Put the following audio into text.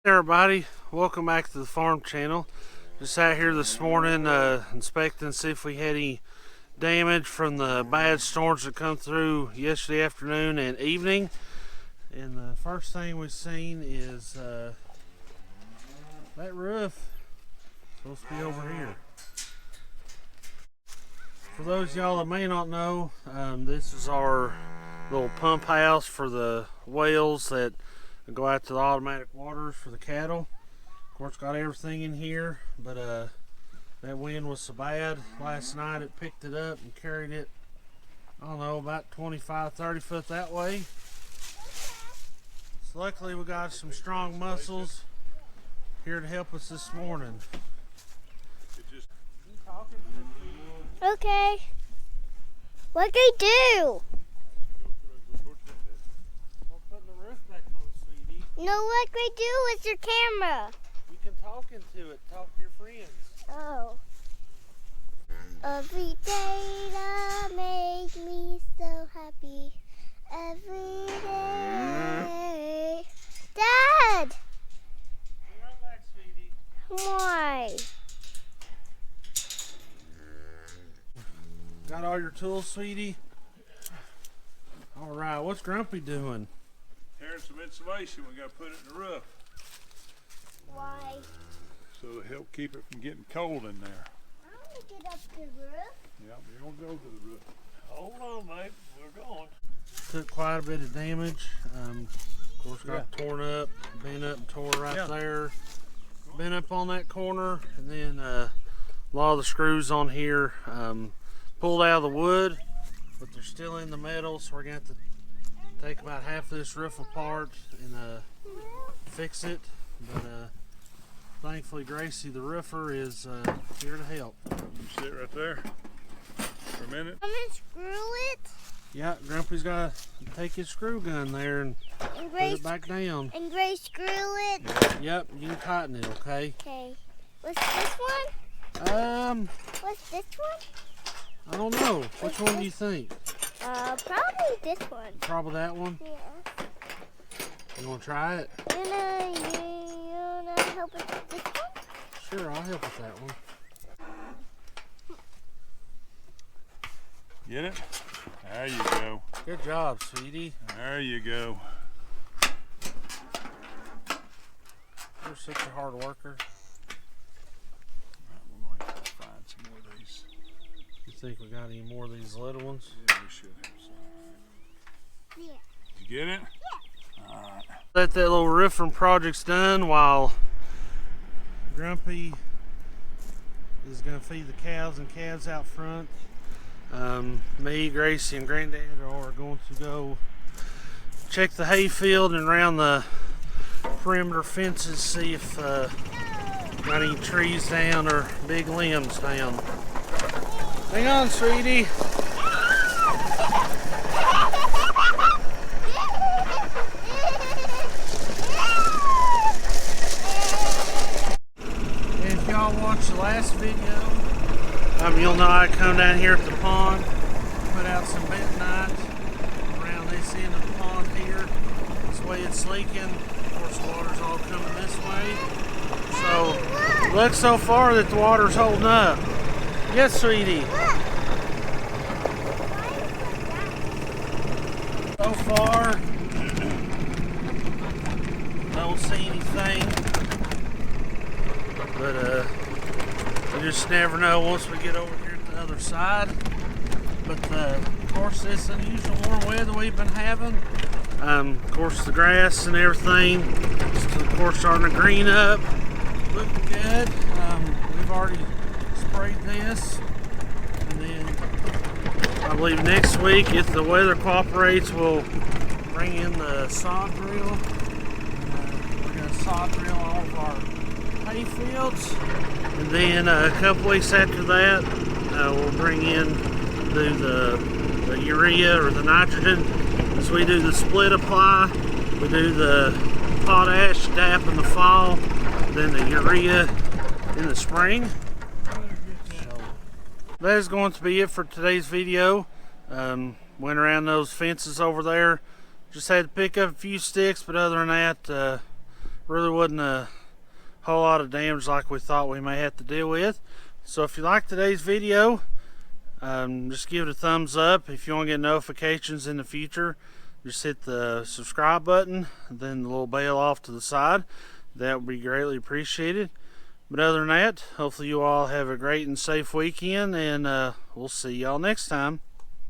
Hey everybody, welcome back to the farm channel. Just out here this morning inspecting to see if we had any damage from the bad storms that come through yesterday afternoon and evening. And the first thing we've seen is that roof supposed to be over here. For those of y'all that may not know, this is our little pump house for the whales that go out to the automatic waters for the cattle. Of course, got everything in here, but that wind was so bad last night it picked it up and carried it, I don't know, about 25-30 foot that way. So luckily we got some strong muscles here to help us this morning. Okay. What can I do? No, what can I do with your camera? You can talk into it. Talk to your friends. Oh. Every day that makes me so happy. Every day. Dad! Be right back, sweetie. Why? Got all your tools, sweetie? Alright, what's Grumpy doing? Tearing some insulation, we got to put it in the roof. Why? So to help keep it from getting cold in there. I want to get up the roof. Yeah, we're going to go to the roof. Hold on, mate. We're going. Took quite a bit of damage. Of course, got torn up, bent up and tore right there. Bent up on that corner, and then a lot of the screws on here pulled out of the wood, but they're still in the metal, so we're going to have to take about half of this roof apart and fix it. But thankfully Gracie the roofer is here to help. You sit right there for a minute. I'm going to screw it. Yeah, Grumpy's got to take his screw gun there and put it back down. And Grace screw it. Yep, you can tighten it, okay? Okay. What's this one? What's this one? I don't know. Which one do you think? Probably this one. Probably that one? Yeah. You want to try it? You wanna help with this one? Sure, I'll help with that one. Get it? There you go. Good job, sweetie. There you go. You're such a hard worker. We're going to have to find some more of these. You think we got any more of these little ones? Yeah, we should have some. Yeah. Did you get it? Yeah. All right. Let that little roofing project's done while Grumpy is going to feed the cows and calves out front. Me, Gracie, and Granddad are going to go check the hay field and around the perimeter fences, see if got any trees down or big limbs down. Hang on, sweetie. And if y'all watched the last video, you'll know I come down here at the pond, put out some bentonite around this end of the pond here. This way it's leaking. Of course, the water's all coming this way. So, looks so far that the water's holding up. Yes, sweetie. So far, don't see anything. But you just never know once we get over here at the other side. But of course, this unusual warm weather we've been having, of course the grass and everything is of course starting to green up, looking good. We've already sprayed this, and then I believe next week, if the weather cooperates, we'll bring in the sod drill. We're going to sod drill all of our hay fields, and then a couple weeks after that we'll bring in the urea or the nitrogen. So we do the split apply, we do the potash DAP in the fall, then the urea in the spring. So that is going to be it for today's video. Went around those fences over there, just had to pick up a few sticks, but other than that really wasn't a whole lot of damage like we thought we may have to deal with. So if you like today's video, just give it a thumbs up. If you want to get notifications in the future, just hit the subscribe button, then the little bell off to the side. That would be greatly appreciated. But other than that, hopefully you all have a great and safe weekend, and we'll see y'all next time.